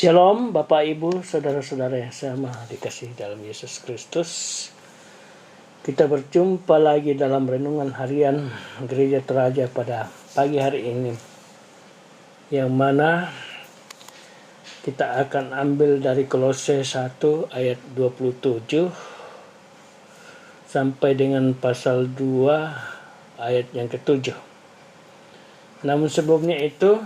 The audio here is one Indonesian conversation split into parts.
Shalom Bapak Ibu, Saudara-saudara yang sama dikasihi dalam Yesus Kristus. Kita berjumpa lagi dalam renungan harian Gereja Teraja pada pagi hari ini, yang mana kita akan ambil dari Kolose 1 ayat 27 sampai dengan pasal 2 ayat yang ke-7. Namun sebelumnya itu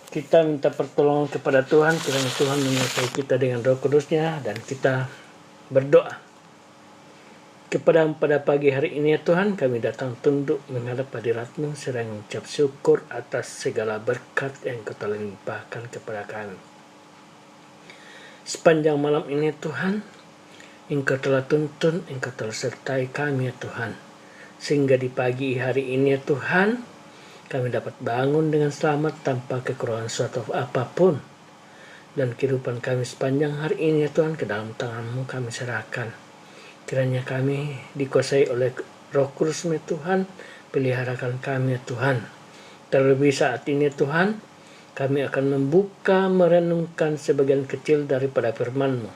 kita minta pertolongan kepada Tuhan, kiranya Tuhan menyertai kita dengan Roh Kudus-Nya, dan kita berdoa. Pada pagi hari ini ya Tuhan, kami datang tunduk menghadap hadirat-Mu serta mengucap syukur atas segala berkat yang Kau telah limpahkan kepada kami. Sepanjang malam ini Tuhan, Engkau telah tuntun, Engkau telah sertai kami ya Tuhan, sehingga di pagi hari ini ya Tuhan, kami dapat bangun dengan selamat tanpa kekurangan suatu apapun. Dan kehidupan kami sepanjang hari ini ya Tuhan, ke dalam tangan-Mu kami serahkan. Kiranya kami dikuasai oleh Roh Kudus-Mu Tuhan, peliharakan kami ya Tuhan. Terlebih saat ini Tuhan, kami akan merenungkan sebagian kecil daripada firman-Mu.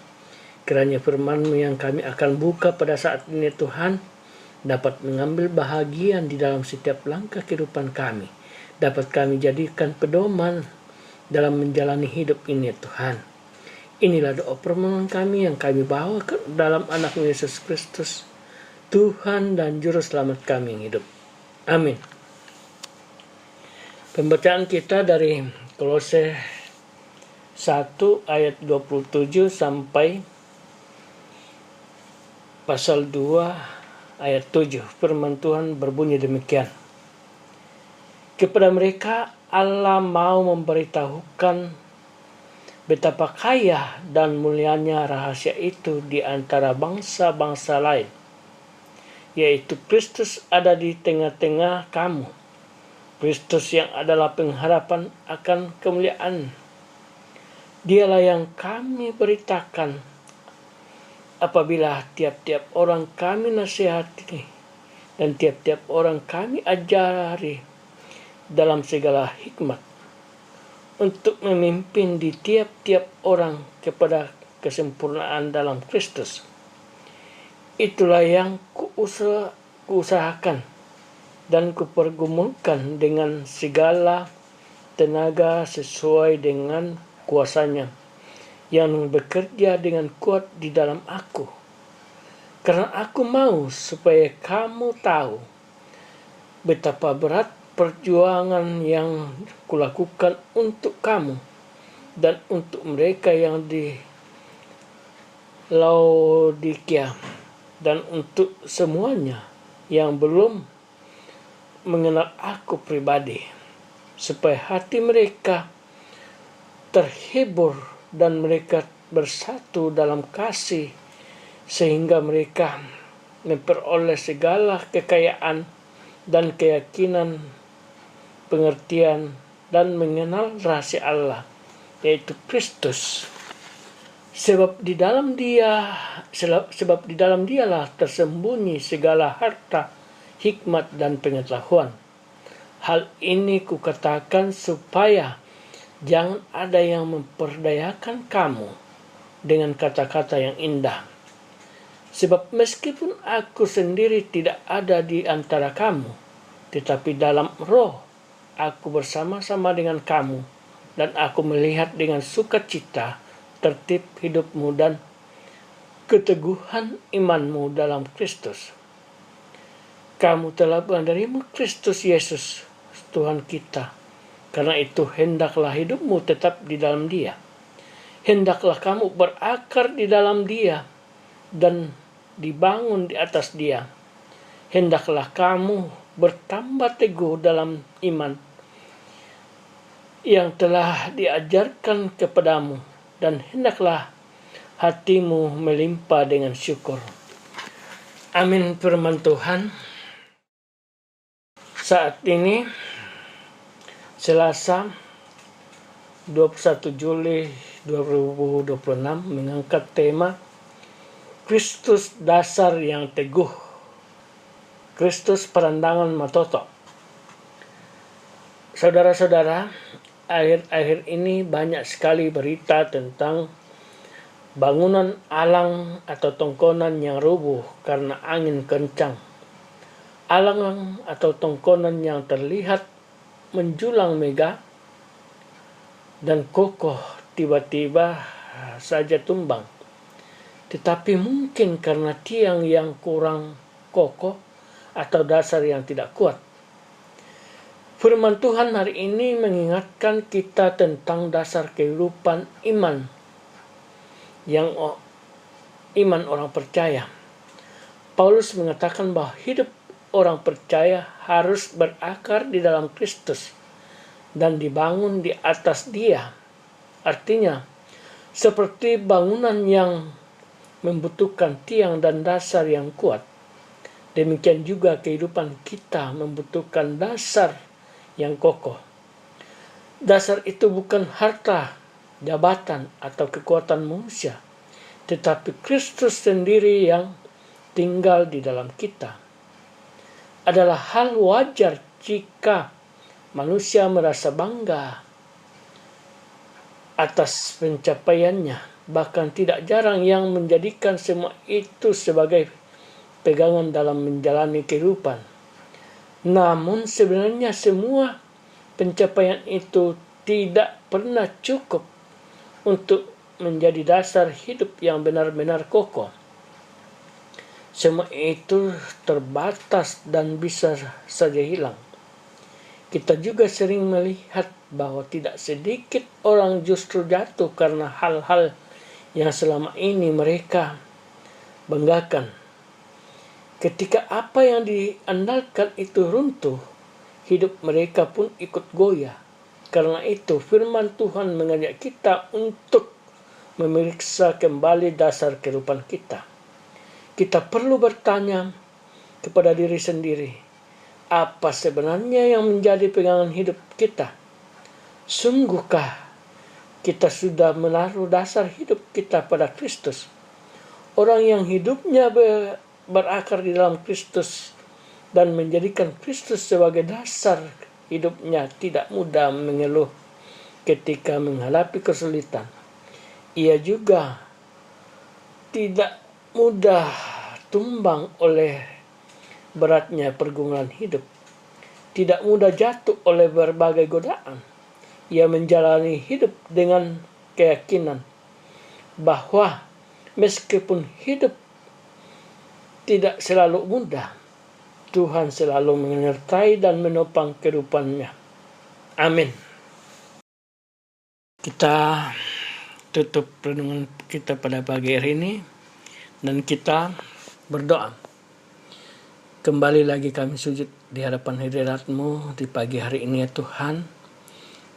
Kiranya firman-Mu yang kami akan buka pada saat ini Tuhan, dapat mengambil bahagian di dalam setiap langkah kehidupan kami. Dapat kami jadikan pedoman dalam menjalani hidup ini Tuhan. Inilah doa permohonan kami yang kami bawa ke dalam anak-Mu Yesus Kristus, Tuhan dan Juru Selamat kami yang hidup. Amin. Pembacaan kita dari Kolose 1 ayat 27 sampai pasal 2 ayat 7, firman Tuhan berbunyi demikian. Kepada mereka Allah mau memberitahukan betapa kaya dan mulianya rahasia itu di antara bangsa-bangsa lain, yaitu Kristus ada di tengah-tengah kamu. Kristus yang adalah pengharapan akan kemuliaan. Dialah yang kami beritakan apabila tiap-tiap orang kami nasihati dan tiap-tiap orang kami ajari dalam segala hikmat, untuk memimpin di tiap-tiap orang kepada kesempurnaan dalam Kristus. Itulah yang kuusahakan dan kupergumulkan dengan segala tenaga sesuai dengan kuasa-Nya yang bekerja dengan kuat di dalam aku. Karena aku mau supaya kamu tahu betapa berat perjuangan yang kulakukan untuk kamu dan untuk mereka yang di Laodikia, dan untuk semuanya yang belum mengenal aku pribadi, supaya hati mereka terhibur dan mereka bersatu dalam kasih, sehingga mereka memperoleh segala kekayaan dan keyakinan, pengertian, dan mengenal rahasia Allah, yaitu Kristus. Sebab di dalam Dialah tersembunyi segala harta, hikmat, dan pengetahuan. Hal ini kukatakan supaya jangan ada yang memperdayakan kamu dengan kata-kata yang indah. Sebab meskipun aku sendiri tidak ada di antara kamu, tetapi dalam roh aku bersama-sama dengan kamu, dan aku melihat dengan sukacita tertib hidupmu dan keteguhan imanmu dalam Kristus. Kamu telah menerima Kristus Yesus, Tuhan kita. Karena itu hendaklah hidupmu tetap di dalam Dia. Hendaklah kamu berakar di dalam Dia dan dibangun di atas Dia. Hendaklah kamu bertambah teguh dalam iman yang telah diajarkan kepadamu, dan hendaklah hatimu melimpah dengan syukur. Amin. Firman Tuhan. Saat ini Selasa 21 Juli 2026 mengangkat tema Kristus dasar yang teguh. Kristus perandangan matoto. Saudara-saudara, akhir-akhir ini banyak sekali berita tentang bangunan alang atau tongkonan yang rubuh karena angin kencang. Alang atau tongkonan yang terlihat menjulang megah dan kokoh tiba-tiba saja tumbang. Tetapi mungkin karena tiang yang kurang kokoh atau dasar yang tidak kuat. Firman Tuhan hari ini mengingatkan kita tentang dasar kehidupan iman orang percaya. Paulus mengatakan bahwa hidup orang percaya harus berakar di dalam Kristus dan dibangun di atas Dia. Artinya, seperti bangunan yang membutuhkan tiang dan dasar yang kuat, demikian juga kehidupan kita membutuhkan dasar yang kokoh. Dasar itu bukan harta, jabatan, atau kekuatan manusia, tetapi Kristus sendiri yang tinggal di dalam kita. Adalah hal wajar jika manusia merasa bangga atas pencapaiannya. Bahkan tidak jarang yang menjadikan semua itu sebagai pegangan dalam menjalani kehidupan. Namun sebenarnya semua pencapaian itu tidak pernah cukup untuk menjadi dasar hidup yang benar-benar kokoh. Semua itu terbatas dan bisa saja hilang. Kita juga sering melihat bahwa tidak sedikit orang justru jatuh karena hal-hal yang selama ini mereka banggakan. Ketika apa yang diandalkan itu runtuh, hidup mereka pun ikut goyah. Karena itu firman Tuhan mengajak kita untuk memeriksa kembali dasar kehidupan kita. Kita perlu bertanya kepada diri sendiri, apa sebenarnya yang menjadi pegangan hidup kita? Sungguhkah kita sudah menaruh dasar hidup kita pada Kristus? Orang yang hidupnya berakar di dalam Kristus dan menjadikan Kristus sebagai dasar hidupnya tidak mudah mengeluh ketika menghadapi kesulitan. Ia juga tidak mudah tumbang oleh beratnya pergumulan hidup. Tidak mudah jatuh oleh berbagai godaan. Ia menjalani hidup dengan keyakinan bahwa meskipun hidup tidak selalu mudah, Tuhan selalu menyertai dan menopang kehidupannya. Amin. Kita tutup renungan kita pada pagi hari ini dan kita berdoa. Kembali lagi kami sujud di hadapan hadirat-Mu di pagi hari ini ya Tuhan,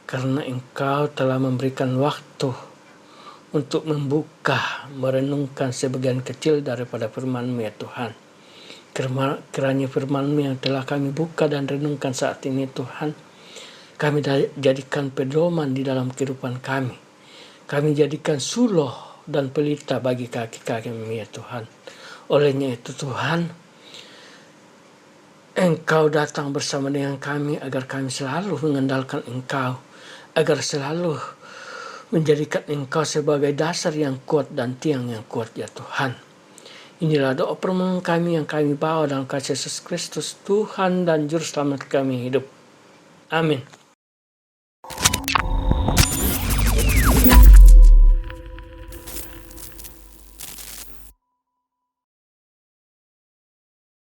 karena Engkau telah memberikan waktu untuk membuka, merenungkan sebagian kecil daripada firman-Mu ya Tuhan. Kiranya firman-Mu yang telah kami buka dan renungkan saat ini Tuhan, kami jadikan pedoman di dalam kehidupan kami. Kami jadikan suluh dan pelita bagi kaki-kami ya Tuhan. Olehnya itu Tuhan, Engkau datang bersama dengan kami agar kami selalu mengandalkan Engkau, agar selalu menjadikan Engkau sebagai dasar yang kuat dan tiang yang kuat ya Tuhan. Inilah doa permohonan kami yang kami bawa dalam kasih Yesus Kristus, Tuhan dan Juru Selamat kami hidup. Amin.